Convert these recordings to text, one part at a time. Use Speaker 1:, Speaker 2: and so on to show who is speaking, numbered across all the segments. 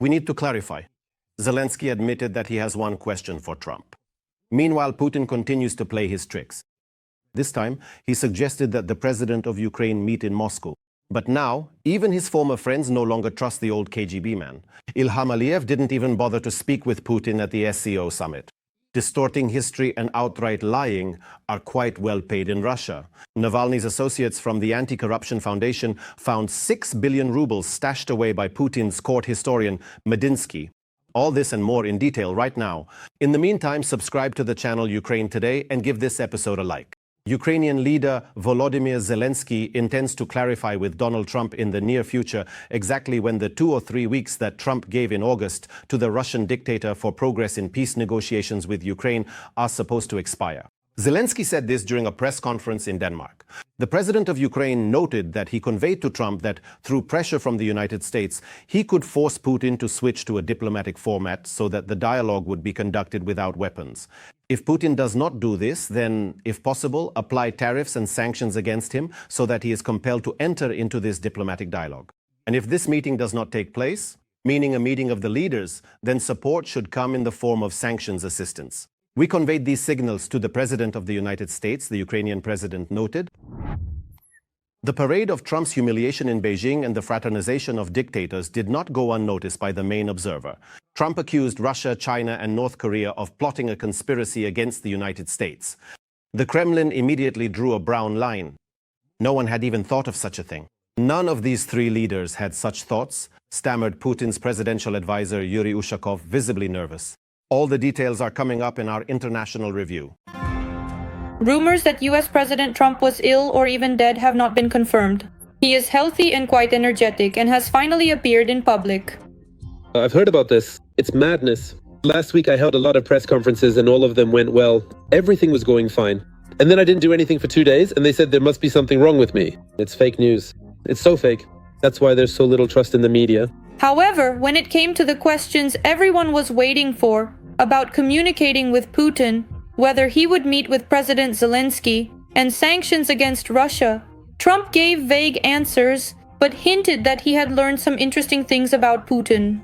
Speaker 1: We need to clarify. Zelensky admitted that he has one question for Trump. Meanwhile, Putin continues to play his tricks. This time, he suggested that the president of Ukraine meet in Moscow. But now, even his former friends no longer trust the old KGB man. Ilham Aliyev didn't even bother to speak with Putin at the SCO summit. Distorting history and outright lying are quite well paid in Russia. Navalny's associates from the Anti-Corruption Foundation found 6 billion rubles stashed away by Putin's court historian Medinsky. All this and more in detail right now. In the meantime, subscribe to the channel Ukraine Today and give this episode a like. Ukrainian leader Volodymyr Zelensky intends to clarify with Donald Trump in the near future exactly when the 2 or 3 weeks that Trump gave in August to the Russian dictator for progress in peace negotiations with Ukraine are supposed to expire. Zelensky said this during a press conference in Denmark. The president of Ukraine noted that he conveyed to Trump that through pressure from the United States, he could force Putin to switch to a diplomatic format so that the dialogue would be conducted without weapons. If Putin does not do this, then, if possible, apply tariffs and sanctions against him so that he is compelled to enter into this diplomatic dialogue. And if this meeting does not take place, meaning a meeting of the leaders, then support should come in the form of sanctions assistance. We conveyed these signals to the President of the United States, the Ukrainian president noted. The parade of Trump's humiliation in Beijing and the fraternization of dictators did not go unnoticed by the main observer. Trump accused Russia, China, and North Korea of plotting a conspiracy against the United States. The Kremlin immediately drew a brown line. No one had even thought of such a thing. None of these three leaders had such thoughts, stammered Putin's presidential advisor Yuri Ushakov, visibly nervous. All the details are coming up in our international review.
Speaker 2: Rumors that US President Trump was ill or even dead have not been confirmed. He is healthy and quite energetic and has finally appeared in public.
Speaker 3: I've heard about this. It's madness. Last week I held a lot of press conferences and all of them went well. Everything was going fine. And then I didn't do anything for 2 days and they said there must be something wrong with me. It's fake news. It's so fake. That's why there's so little trust in the media.
Speaker 2: However, when it came to the questions everyone was waiting for about communicating with Putin, whether he would meet with President Zelensky, and sanctions against Russia, Trump gave vague answers, but hinted that he had learned some interesting things about Putin.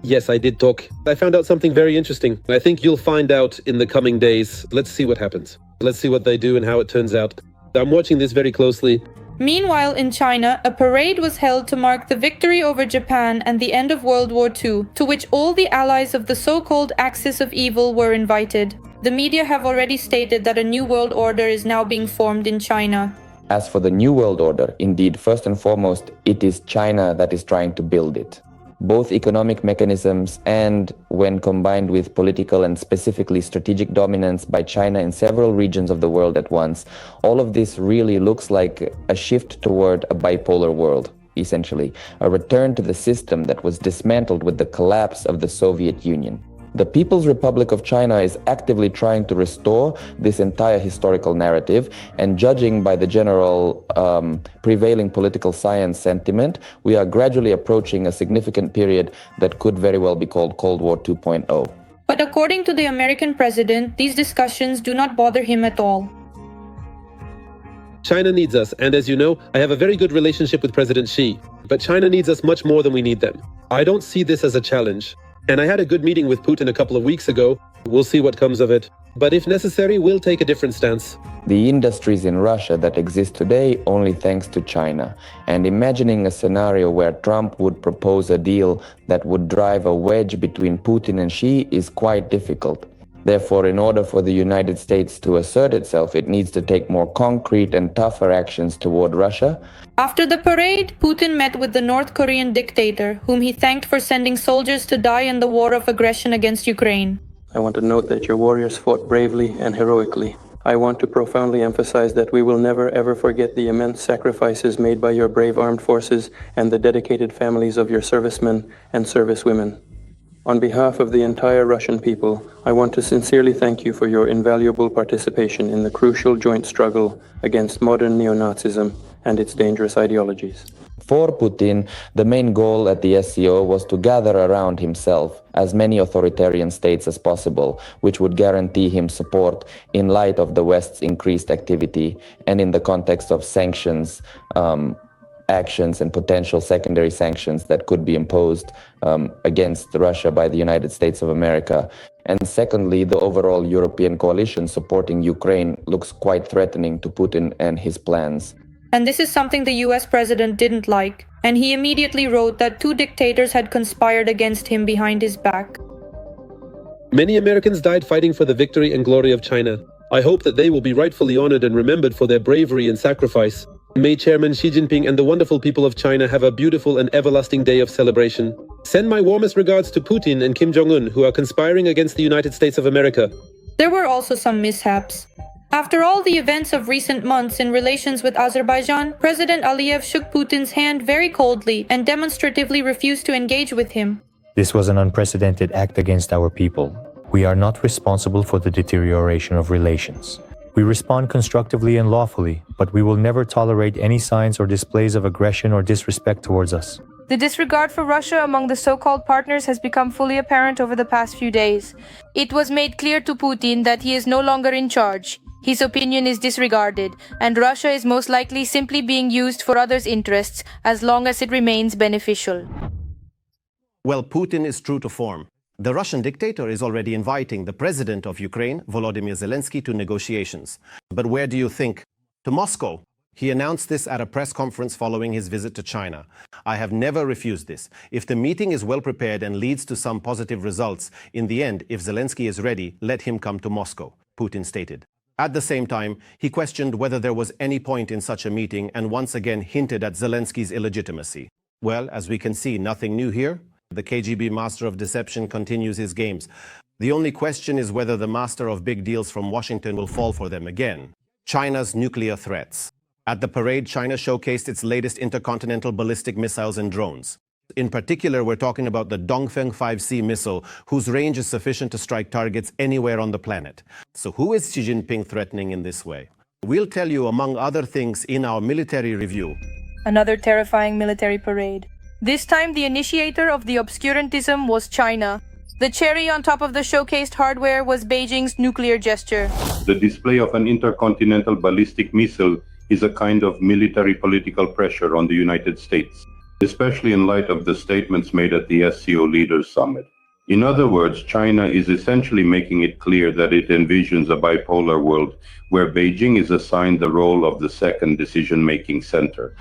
Speaker 3: Yes, I did talk. I found out something very interesting. I think you'll find out in the coming days. Let's see what happens. Let's see what they do and how it turns out. I'm watching this very closely.
Speaker 2: Meanwhile, in China, a parade was held to mark the victory over Japan and the end of World War II, to which all the allies of the so-called Axis of Evil were invited. The media have already stated that a new world order is now being formed in China.
Speaker 4: As for the new world order, indeed, first and foremost, it is China that is trying to build it. Both economic mechanisms and, when combined with political and specifically strategic dominance by China in several regions of the world at once, all of this really looks like a shift toward a bipolar world, essentially, a return to the system that was dismantled with the collapse of the Soviet Union. The People's Republic of China is actively trying to restore this entire historical narrative, and judging by the general prevailing political science sentiment, we are gradually approaching a significant period that could very well be called Cold War 2.0.
Speaker 2: But according to the American president, these discussions do not bother him at all.
Speaker 3: China needs us, and as you know, I have a very good relationship with President Xi. But China needs us much more than we need them. I don't see this as a challenge. And I had a good meeting with Putin a couple of weeks ago. We'll see what comes of it. But if necessary, we'll take a different stance.
Speaker 4: The industries in Russia that exist today only thanks to China. And imagining a scenario where Trump would propose a deal that would drive a wedge between Putin and Xi is quite difficult. Therefore, in order for the United States to assert itself, it needs to take more concrete and tougher actions toward Russia.
Speaker 2: After the parade, Putin met with the North Korean dictator, whom he thanked for sending soldiers to die in the war of aggression against Ukraine.
Speaker 5: I want to note that your warriors fought bravely and heroically. I want to profoundly emphasize that we will never ever forget the immense sacrifices made by your brave armed forces and the dedicated families of your servicemen and servicewomen. On behalf of the entire Russian people, I want to sincerely thank you for your invaluable participation in the crucial joint struggle against modern neo-Nazism and its dangerous ideologies.
Speaker 4: For Putin, the main goal at the SCO was to gather around himself as many authoritarian states as possible, which would guarantee him support in light of the West's increased activity and in the context of sanctions actions and potential secondary sanctions that could be imposed against Russia by the United States of America. And secondly, the overall European coalition supporting Ukraine looks quite threatening to Putin and his plans.
Speaker 2: And this is something the US president didn't like, and he immediately wrote that two dictators had conspired against him behind his back.
Speaker 3: Many Americans died fighting for the victory and glory of China. I hope that they will be rightfully honored and remembered for their bravery and sacrifice. May Chairman Xi Jinping and the wonderful people of China have a beautiful and everlasting day of celebration. Send my warmest regards to Putin and Kim Jong-un, who are conspiring against the United States of America.
Speaker 2: There were also some mishaps. After all the events of recent months in relations with Azerbaijan, President Aliyev shook Putin's hand very coldly and demonstratively refused to engage with him.
Speaker 6: This was an unprecedented act against our people. We are not responsible for the deterioration of relations. We respond constructively and lawfully, but we will never tolerate any signs or displays of aggression or disrespect towards us.
Speaker 7: The disregard for Russia among the so-called partners has become fully apparent over the past few days. It was made clear to Putin that he is no longer in charge. His opinion is disregarded, and Russia is most likely simply being used for others' interests as long as it remains beneficial.
Speaker 1: Well, Putin is true to form. The Russian dictator is already inviting the president of Ukraine, Volodymyr Zelensky, to negotiations. But where do you think? To Moscow. He announced this at a press conference following his visit to China. I have never refused this. If the meeting is well prepared and leads to some positive results, in the end, if Zelensky is ready, let him come to Moscow, Putin stated. At the same time, he questioned whether there was any point in such a meeting and once again hinted at Zelensky's illegitimacy. Well, as we can see, nothing new here. The KGB master of deception continues his games. The only question is whether the master of big deals from Washington will fall for them again. China's nuclear threats. At the parade, China showcased its latest intercontinental ballistic missiles and drones. In particular, we're talking about the Dongfeng 5C missile, whose range is sufficient to strike targets anywhere on the planet. So who is Xi Jinping threatening in this way? We'll tell you, among other things, in our military review.
Speaker 7: Another terrifying military parade. This time, the initiator of the obscurantism was China. The cherry on top of the showcased hardware was Beijing's nuclear gesture.
Speaker 8: The display of an intercontinental ballistic missile is a kind of military political pressure on the United States, especially in light of the statements made at the SCO Leaders Summit. In other words, China is essentially making it clear that it envisions a bipolar world where Beijing is assigned the role of the second decision-making center.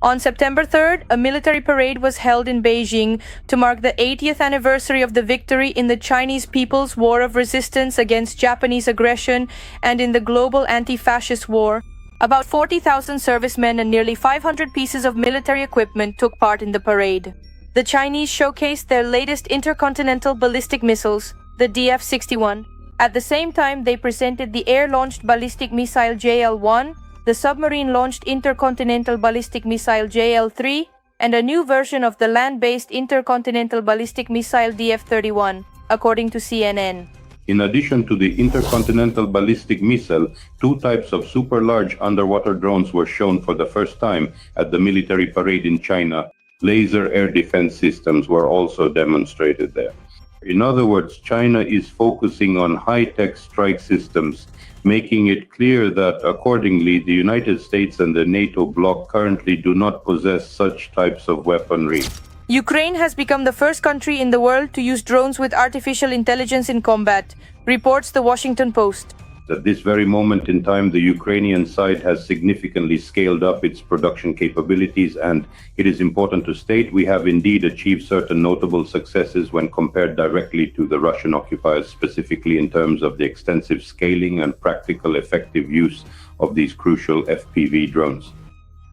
Speaker 7: On September 3rd, a military parade was held in Beijing to mark the 80th anniversary of the victory in the Chinese People's War of Resistance against Japanese aggression and in the global anti-fascist war. About 40,000 servicemen and nearly 500 pieces of military equipment took part in the parade. The Chinese showcased their latest intercontinental ballistic missiles, the DF-61. At the same time, they presented the air-launched ballistic missile JL-1, the submarine-launched intercontinental ballistic missile JL-3, and a new version of the land-based intercontinental ballistic missile DF-31, according to CNN.
Speaker 8: In addition to the intercontinental ballistic missile, two types of super-large underwater drones were shown for the first time at the military parade in China. Laser air defense systems were also demonstrated there. In other words, China is focusing on high-tech strike systems, making it clear that, accordingly, the United States and the NATO bloc currently do not possess such types of weaponry.
Speaker 7: Ukraine has become the first country in the world to use drones with artificial intelligence in combat, reports the Washington Post.
Speaker 8: At this very moment in time, the Ukrainian side has significantly scaled up its production capabilities, and it is important to state we have indeed achieved certain notable successes when compared directly to the Russian occupiers, specifically in terms of the extensive scaling and practical effective use of these crucial FPV drones.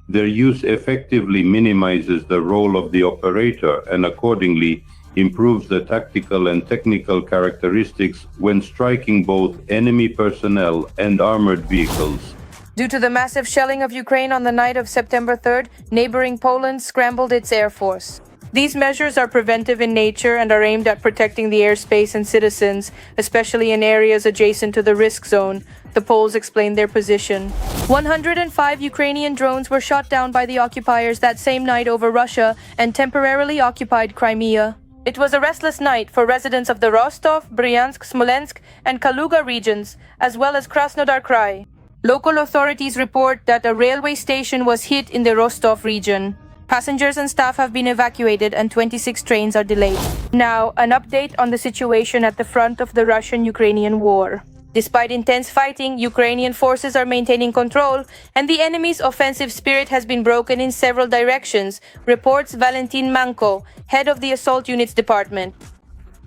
Speaker 8: Their use effectively minimizes the role of the operator and accordingly improves the tactical and technical characteristics when striking both enemy personnel and armored vehicles.
Speaker 7: Due to the massive shelling of Ukraine on the night of September 3rd, neighboring Poland scrambled its air force. These measures are preventive in nature and are aimed at protecting the airspace and citizens, especially in areas adjacent to the risk zone. The Poles explained their position. 105 Ukrainian drones were shot down by the occupiers that same night over Russia and temporarily occupied Crimea. It was a restless night for residents of the Rostov, Bryansk, Smolensk, and Kaluga regions, as well as Krasnodar Krai. Local authorities report that a railway station was hit in the Rostov region. Passengers and staff have been evacuated and 26 trains are delayed. Now, an update on the situation at the front of the Russian-Ukrainian war. Despite intense fighting, Ukrainian forces are maintaining control, and the enemy's offensive spirit has been broken in several directions, reports Valentin Manko, head of the Assault Units Department.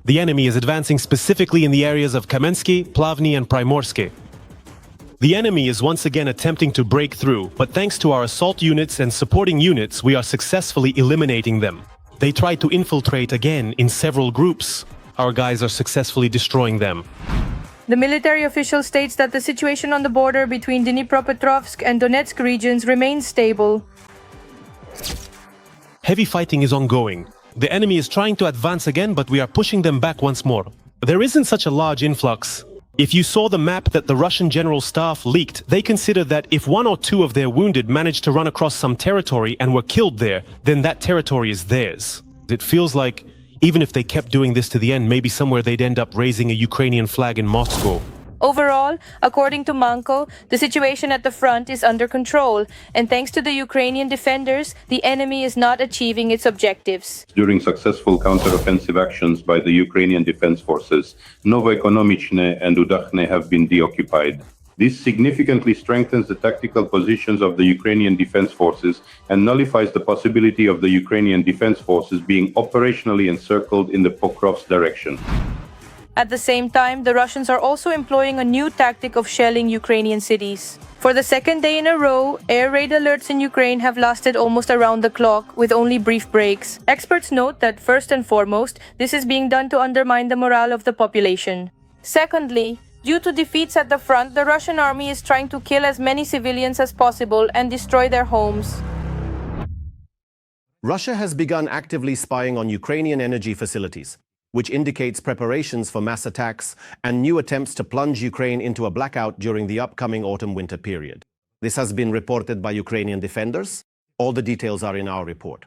Speaker 9: The enemy is advancing specifically in the areas of Kamensky, Plavny, and Primorsky. The enemy is once again attempting to break through, but thanks to our assault units and supporting units, we are successfully eliminating them. They tried to infiltrate again in several groups. Our guys are successfully destroying them.
Speaker 7: The military official states that the situation on the border between Dnipropetrovsk and Donetsk regions remains stable.
Speaker 9: Heavy fighting is ongoing. The enemy is trying to advance again, but we are pushing them back once more. There isn't such a large influx. If you saw the map that the Russian General Staff leaked, they consider that if 1 or 2 of their wounded managed to run across some territory and were killed there, then that territory is theirs. It feels like even if they kept doing this to the end, maybe somewhere they'd end up raising a Ukrainian flag in Moscow.
Speaker 7: Overall, according to Manko, the situation at the front is under control, and thanks to the Ukrainian defenders, the enemy is not achieving its objectives.
Speaker 8: During successful counter-offensive actions by the Ukrainian Defense Forces, Novoekonomichne and Udakhne have been deoccupied. This significantly strengthens the tactical positions of the Ukrainian Defense Forces and nullifies the possibility of the Ukrainian Defense Forces being operationally encircled in the Pokrovsk direction.
Speaker 7: At the same time, the Russians are also employing a new tactic of shelling Ukrainian cities. For the second day in a row, air raid alerts in Ukraine have lasted almost around the clock, with only brief breaks. Experts note that, first and foremost, this is being done to undermine the morale of the population. Secondly, due to defeats at the front, the Russian army is trying to kill as many civilians as possible and destroy their homes.
Speaker 1: Russia has begun actively spying on Ukrainian energy facilities, which indicates preparations for mass attacks and new attempts to plunge Ukraine into a blackout during the upcoming autumn-winter period. This has been reported by Ukrainian defenders. All the details are in our report.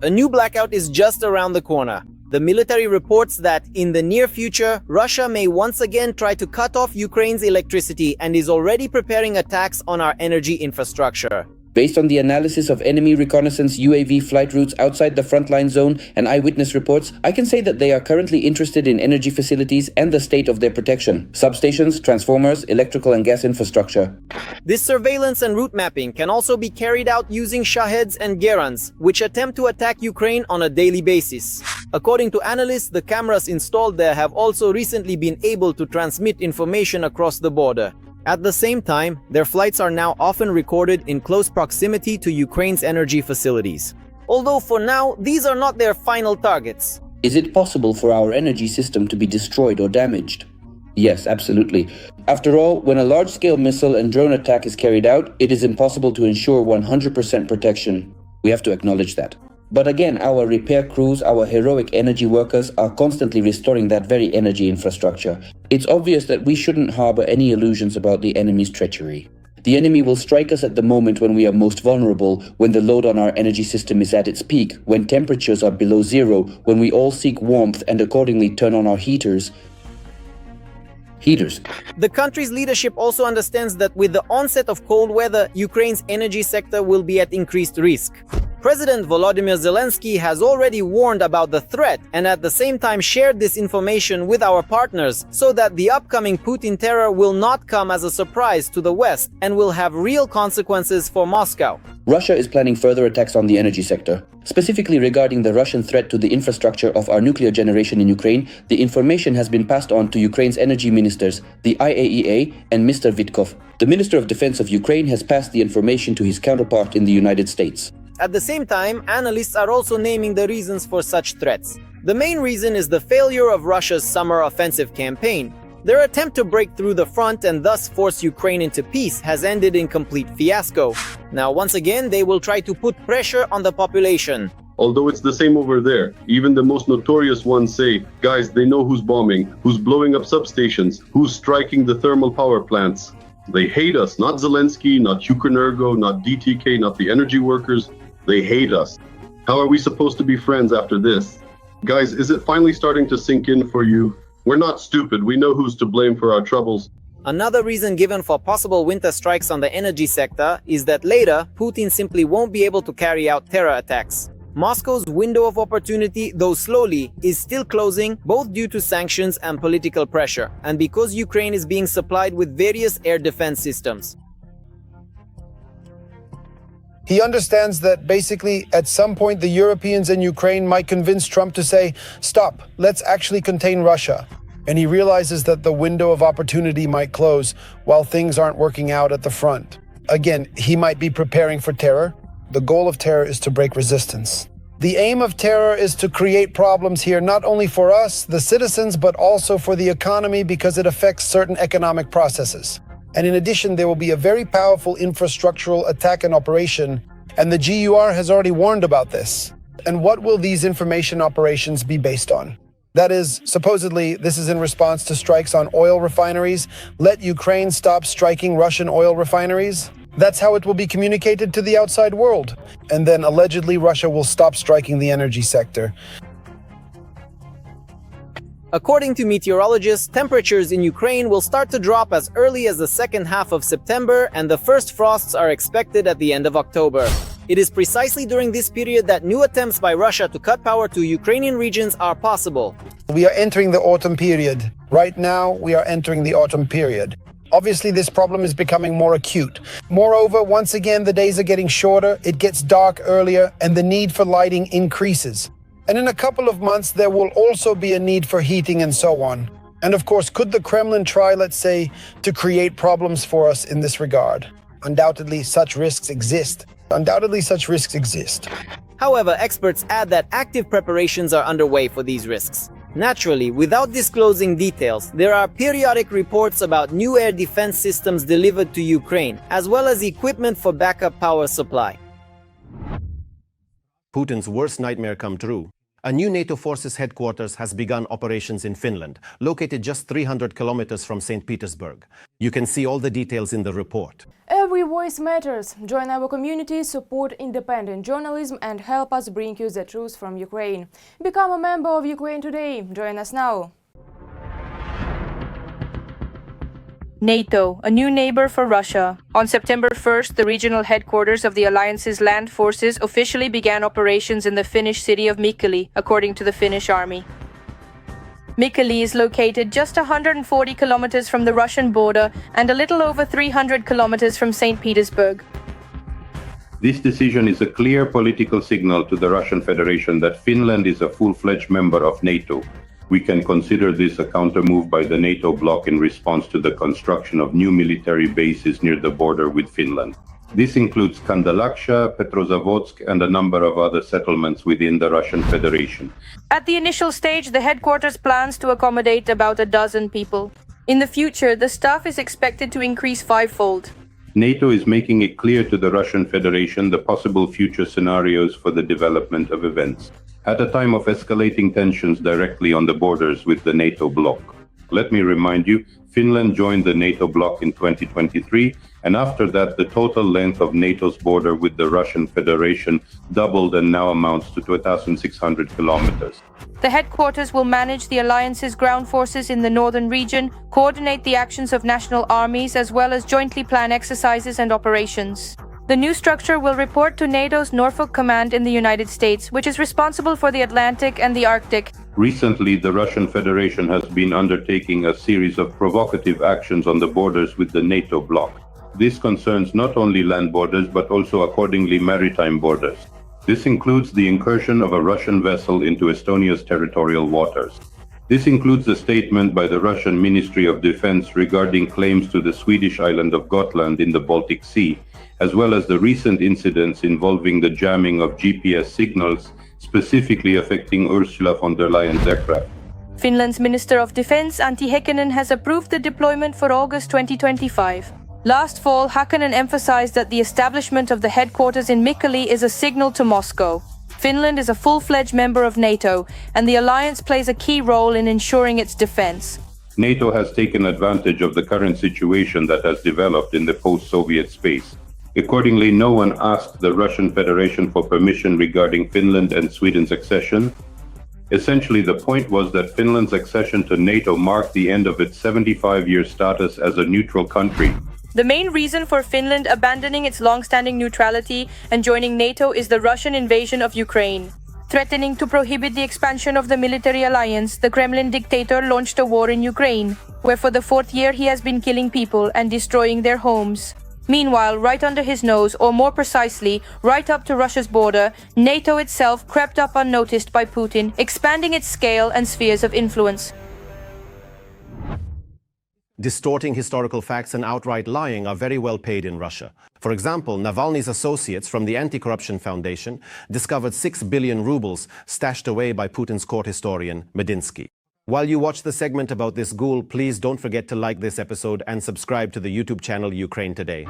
Speaker 10: A new blackout is just around the corner. The military reports that in the near future, Russia may once again try to cut off Ukraine's electricity and is already preparing attacks on our energy infrastructure.
Speaker 11: Based on the analysis of enemy reconnaissance UAV flight routes outside the frontline zone and eyewitness reports, I can say that they are currently interested in energy facilities and the state of their protection, substations, transformers, electrical and gas infrastructure.
Speaker 10: This surveillance and route mapping can also be carried out using Shaheds and Gerans, which attempt to attack Ukraine on a daily basis. According to analysts, the cameras installed there have also recently been able to transmit information across the border. At the same time, their flights are now often recorded in close proximity to Ukraine's energy facilities. Although for now, these are not their final targets.
Speaker 11: Is it possible for our energy system to be destroyed or damaged? Yes, absolutely. After all, when a large-scale missile and drone attack is carried out, it is impossible to ensure 100% protection. We have to acknowledge that. But again, our repair crews, our heroic energy workers are constantly restoring that very energy infrastructure. It's obvious that we shouldn't harbor any illusions about the enemy's treachery. The enemy will strike us at the moment when we are most vulnerable, when the load on our energy system is at its peak, when temperatures are below zero, when we all seek warmth and accordingly turn on our heaters.
Speaker 10: The country's leadership also understands that with the onset of cold weather, Ukraine's energy sector will be at increased risk. President Volodymyr Zelensky has already warned about the threat and at the same time shared this information with our partners so that the upcoming Putin terror will not come as a surprise to the West and will have real consequences for Moscow.
Speaker 11: Russia is planning further attacks on the energy sector. Specifically regarding the Russian threat to the infrastructure of our nuclear generation in Ukraine, the information has been passed on to Ukraine's energy ministers, the IAEA and Mr. Vitkov. The Minister of Defense of Ukraine has passed the information to his counterpart in the United States.
Speaker 10: At the same time, analysts are also naming the reasons for such threats. The main reason is the failure of Russia's summer offensive campaign. Their attempt to break through the front and thus force Ukraine into peace has ended in complete fiasco. Now, once again, they will try to put pressure on the population.
Speaker 12: Although it's the same over there, even the most notorious ones say, guys, they know who's bombing, who's blowing up substations, who's striking the thermal power plants. They hate us, not Zelensky, not Ukrenergo, not DTK, not the energy workers. They hate us. How are we supposed to be friends after this? Guys, is it finally starting to sink in for you? We're not stupid. We know who's to blame for our troubles.
Speaker 10: Another reason given for possible winter strikes on the energy sector is that later, Putin simply won't be able to carry out terror attacks. Moscow's window of opportunity, though slowly, is still closing, both due to sanctions and political pressure, and because Ukraine is being supplied with various air defense systems.
Speaker 13: He understands that basically at some point the Europeans and Ukraine might convince Trump to say, stop, let's actually contain Russia. And he realizes that the window of opportunity might close while things aren't working out at the front. Again, he might be preparing for terror. The goal of terror is to break resistance. The aim of terror is to create problems here, not only for us, the citizens, but also for the economy because it affects certain economic processes. And in addition, there will be a very powerful infrastructural attack and operation, and the GUR has already warned about this. And what will these information operations be based on? That is, supposedly, this is in response to strikes on oil refineries. Let Ukraine stop striking Russian oil refineries. That's how it will be communicated to the outside world. And then allegedly Russia will stop striking the energy sector.
Speaker 10: According to meteorologists, temperatures in Ukraine will start to drop as early as the second half of September, and the first frosts are expected at the end of October. It is precisely during this period that new attempts by Russia to cut power to Ukrainian regions are possible.
Speaker 13: We are entering the autumn period. Right now, we are entering the autumn period. Obviously, this problem is becoming more acute. Moreover, once again, the days are getting shorter, it gets dark earlier, and the need for lighting increases. And in a couple of months, there will also be a need for heating and so on. And of course, could the Kremlin try, let's say, to create problems for us in this regard? Undoubtedly, such risks exist.
Speaker 10: However, experts add that active preparations are underway for these risks. Naturally, without disclosing details, there are periodic reports about new air defense systems delivered to Ukraine, as well as equipment for backup power supply.
Speaker 1: Putin's worst nightmare come true. A new NATO forces headquarters has begun operations in Finland, located just 300 kilometers from St. Petersburg. You can see all the details in the report.
Speaker 14: Every voice matters. Join our community, support independent journalism, and help us bring you the truth from Ukraine. Become a member of Ukraine today. Join us now.
Speaker 7: NATO, a new neighbor for Russia. On September 1st, the regional headquarters of the alliance's land forces officially began operations in the Finnish city of Mikkeli, according to the Finnish army. Mikkeli is located just 140 kilometers from the Russian border and a little over 300 kilometers from St. Petersburg.
Speaker 8: This decision is a clear political signal to the Russian Federation that Finland is a full-fledged member of NATO. We can consider this a counter-move by the NATO bloc in response to the construction of new military bases near the border with Finland. This includes Kandalaksha, Petrozavodsk, and a number of other settlements within the Russian Federation.
Speaker 7: At the initial stage, the headquarters plans to accommodate about a dozen people. In the future, the staff is expected to increase fivefold.
Speaker 8: NATO is making it clear to the Russian Federation the possible future scenarios for the development of events, at a time of escalating tensions directly on the borders with the NATO bloc. Let me remind you, Finland joined the NATO bloc in 2023, and after that the total length of NATO's border with the Russian Federation doubled and now amounts to 2,600 kilometers.
Speaker 7: The headquarters will manage the alliance's ground forces in the northern region, coordinate the actions of national armies, as well as jointly plan exercises and operations. The new structure will report to NATO's Norfolk Command in the United States, which is responsible for the Atlantic and the Arctic.
Speaker 8: Recently, the Russian Federation has been undertaking a series of provocative actions on the borders with the NATO bloc. This concerns not only land borders, but also accordingly maritime borders. This includes the incursion of a Russian vessel into Estonia's territorial waters. This includes a statement by the Russian Ministry of Defense regarding claims to the Swedish island of Gotland in the Baltic Sea, as well as the recent incidents involving the jamming of GPS signals, specifically affecting Ursula von der Leyen's aircraft.
Speaker 7: Finland's Minister of Defense, Antti Häkkänen, has approved the deployment for August 2025. Last fall, Häkkänen emphasized that the establishment of the headquarters in Mikkeli is a signal to Moscow. Finland is a full-fledged member of NATO, and the alliance plays a key role in ensuring its defense.
Speaker 8: NATO has taken advantage of the current situation that has developed in the post-Soviet space. Accordingly, no one asked the Russian Federation for permission regarding Finland and Sweden's accession. Essentially, the point was that Finland's accession to NATO marked the end of its 75-year status as a neutral country.
Speaker 7: The main reason for Finland abandoning its long-standing neutrality and joining NATO is the Russian invasion of Ukraine. Threatening to prohibit the expansion of the military alliance, the Kremlin dictator launched a war in Ukraine, where for the 4th year he has been killing people and destroying their homes. Meanwhile, right under his nose, or more precisely, right up to Russia's border, NATO itself crept up unnoticed by Putin, expanding its scale and spheres of influence.
Speaker 1: Distorting historical facts and outright lying are very well paid in Russia. For example, Navalny's associates from the Anti-Corruption Foundation discovered 6 billion rubles stashed away by Putin's court historian, Medinsky. While you watch the segment about this ghoul, please don't forget to like this episode and subscribe to the YouTube channel Ukraine Today.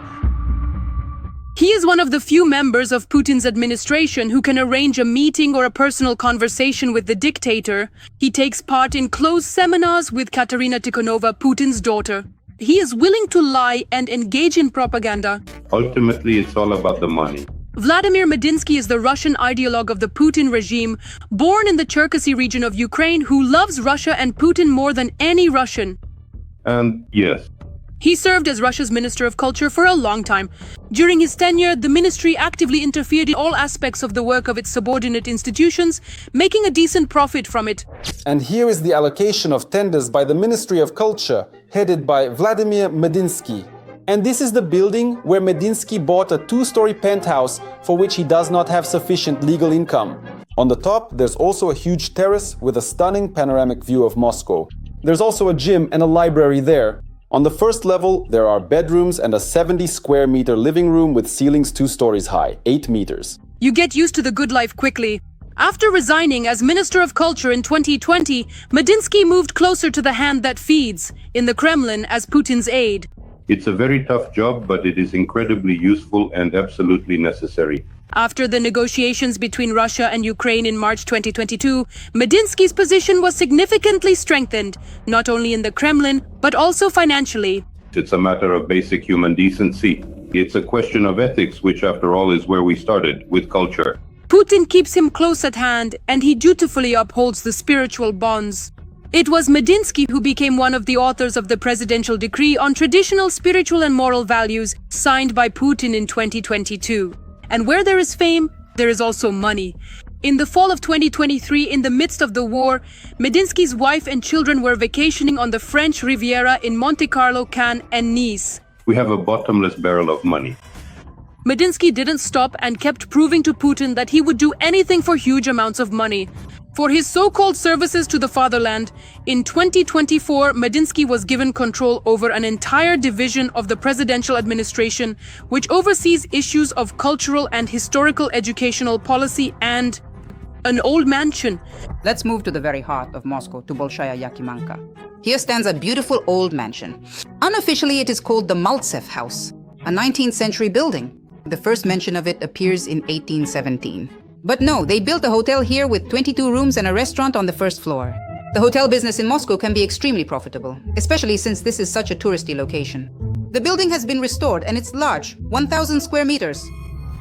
Speaker 15: He is one of the few members of Putin's administration who can arrange a meeting or a personal conversation with the dictator. He takes part in closed seminars with Katerina Tikhonova, Putin's daughter. He is willing to lie and engage in propaganda.
Speaker 8: Ultimately, it's all about the money.
Speaker 15: Vladimir Medinsky is the Russian ideologue of the Putin regime, born in the Cherkasy region of Ukraine, who loves Russia and Putin more than any Russian.
Speaker 8: And yes,
Speaker 15: he served as Russia's Minister of Culture for a long time. During his tenure, the ministry actively interfered in all aspects of the work of its subordinate institutions, making a decent profit from it.
Speaker 16: And here is the allocation of tenders by the Ministry of Culture, headed by Vladimir Medinsky. And this is the building where Medinsky bought a 2-story penthouse for which he does not have sufficient legal income. On the top, there's also a huge terrace with a stunning panoramic view of Moscow. There's also a gym and a library there. On the first level, there are bedrooms and a 70-square-meter living room with ceilings 2 stories high, 8 meters.
Speaker 15: You get used to the good life quickly. After resigning as Minister of Culture in 2020, Medinsky moved closer to the hand that feeds, in the Kremlin as Putin's aide.
Speaker 8: It's a very tough job, but it is incredibly useful and absolutely necessary.
Speaker 15: After the negotiations between Russia and Ukraine in March 2022, Medinsky's position was significantly strengthened, not only in the Kremlin, but also financially.
Speaker 8: It's a matter of basic human decency. It's a question of ethics, which after all is where we started, with culture.
Speaker 15: Putin keeps him close at hand, and he dutifully upholds the spiritual bonds. It was Medinsky who became one of the authors of the presidential decree on traditional spiritual and moral values signed by Putin in 2022. And where there is fame, there is also money. In the fall of 2023, in the midst of the war, Medinsky's wife and children were vacationing on the French Riviera in Monte Carlo, Cannes, and Nice.
Speaker 8: We have a bottomless barrel of money.
Speaker 15: Medinsky didn't stop and kept proving to Putin that he would do anything for huge amounts of money. For his so-called services to the fatherland, in 2024, Medinsky was given control over an entire division of the presidential administration, which oversees issues of cultural and historical educational policy and an old mansion.
Speaker 17: Let's move to the very heart of Moscow, to Bolshaya Yakimanka. Here stands a beautiful old mansion. Unofficially, it is called the Maltsev House, a 19th century building. The first mention of it appears in 1817. But no, they built a hotel here with 22 rooms and a restaurant on the first floor. The hotel business in Moscow can be extremely profitable, especially since this is such a touristy location. The building has been restored and it's large, 1,000 square meters.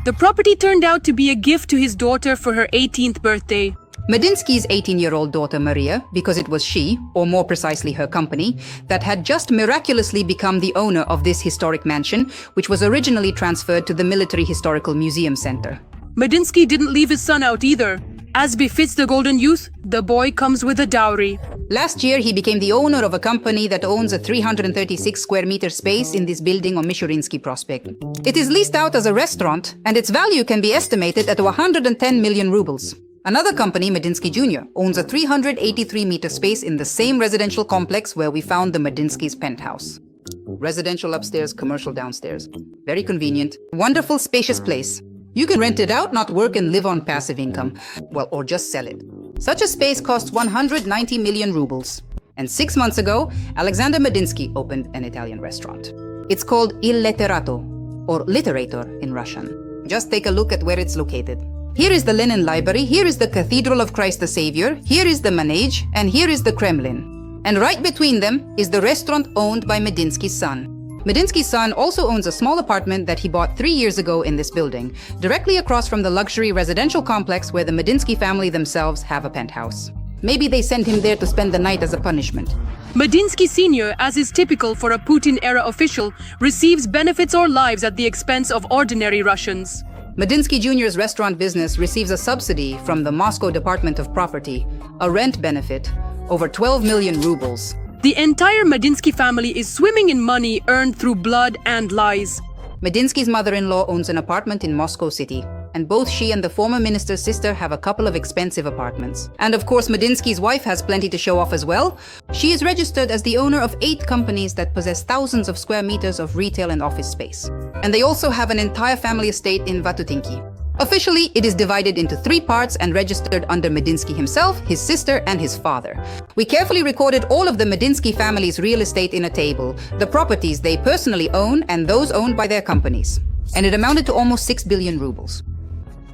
Speaker 15: The property turned out to be a gift to his daughter for her 18th birthday.
Speaker 17: Medinsky's 18-year-old daughter Maria, because it was she, or more precisely her company, that had just miraculously become the owner of this historic mansion, which was originally transferred to the Military Historical Museum Center.
Speaker 15: Medinsky didn't leave his son out either. As befits the golden youth, the boy comes with a dowry.
Speaker 17: Last year, he became the owner of a company that owns a 336 square meter space in this building on Mishurinsky Prospect. It is leased out as a restaurant, and its value can be estimated at 110 million rubles. Another company, Medinsky Jr., owns a 383-meter space in the same residential complex where we found the Medinsky's penthouse. Residential upstairs, commercial downstairs. Very convenient. Wonderful, spacious place. You can rent it out, not work and live on passive income. Well, or just sell it. Such a space costs 190 million rubles. And 6 months ago, Alexander Medinsky opened an Italian restaurant. It's called Il Letterato, or Literator in Russian. Just take a look at where it's located. Here is the Lenin Library, here is the Cathedral of Christ the Savior, here is the Manege, and here is the Kremlin. And right between them is the restaurant owned by Medinsky's son. Medinsky's son also owns a small apartment that he bought 3 years ago in this building, directly across from the luxury residential complex where the Medinsky family themselves have a penthouse. Maybe they sent him there to spend the night as a punishment.
Speaker 15: Medinsky Sr., as is typical for a Putin-era official, receives benefits or lives at the expense of ordinary Russians.
Speaker 17: Medinsky Jr.'s restaurant business receives a subsidy from the Moscow Department of Property, a rent benefit, over 12 million rubles.
Speaker 15: The entire Medinsky family is swimming in money earned through blood and lies.
Speaker 17: Medinsky's mother-in-law owns an apartment in Moscow City, and both she and the former minister's sister have a couple of expensive apartments. And of course, Medinsky's wife has plenty to show off as well. She is registered as the owner of 8 companies that possess thousands of square meters of retail and office space. And they also have an entire family estate in Vatutinki. Officially, it is divided into 3 parts and registered under Medinsky himself, his sister, and his father. We carefully recorded all of the Medinsky family's real estate in a table, the properties they personally own and those owned by their companies. And it amounted to almost 6 billion rubles.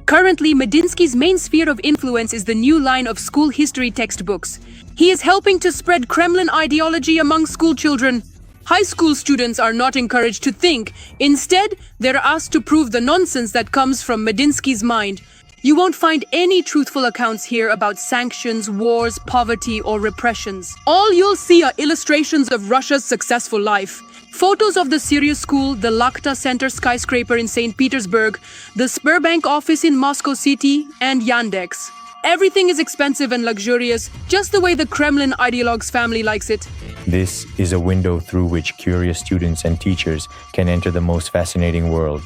Speaker 15: Currently, Medinsky's main sphere of influence is the new line of school history textbooks. He is helping to spread Kremlin ideology among school children. High school students are not encouraged to think. Instead, they're asked to prove the nonsense that comes from Medinsky's mind. You won't find any truthful accounts here about sanctions, wars, poverty, or repressions. All you'll see are illustrations of Russia's successful life. Photos of the Sirius School, the Lakhta Center skyscraper in St. Petersburg, the Sberbank office in Moscow City, and Yandex. Everything is expensive and luxurious, just the way the Kremlin ideologue's family likes it.
Speaker 6: This is a window through which curious students and teachers can enter the most fascinating world.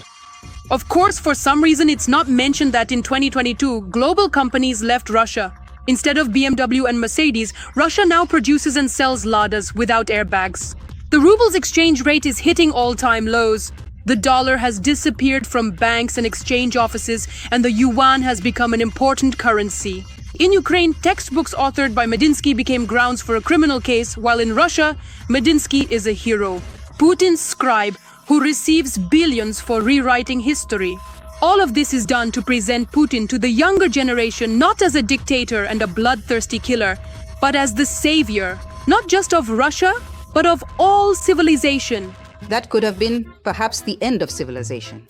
Speaker 15: Of course, for some reason it's not mentioned that in 2022, global companies left Russia. Instead of BMW and Mercedes, Russia now produces and sells Ladas without airbags. The ruble's exchange rate is hitting all-time lows. The dollar has disappeared from banks and exchange offices, and the yuan has become an important currency. In Ukraine, textbooks authored by Medinsky became grounds for a criminal case, while in Russia, Medinsky is a hero. Putin's scribe, who receives billions for rewriting history. All of this is done to present Putin to the younger generation not as a dictator and a bloodthirsty killer, but as the savior, not just of Russia, but of all civilization.
Speaker 17: That could have been, perhaps, the end of civilization.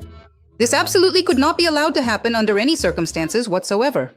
Speaker 17: This absolutely could not be allowed to happen under any circumstances whatsoever.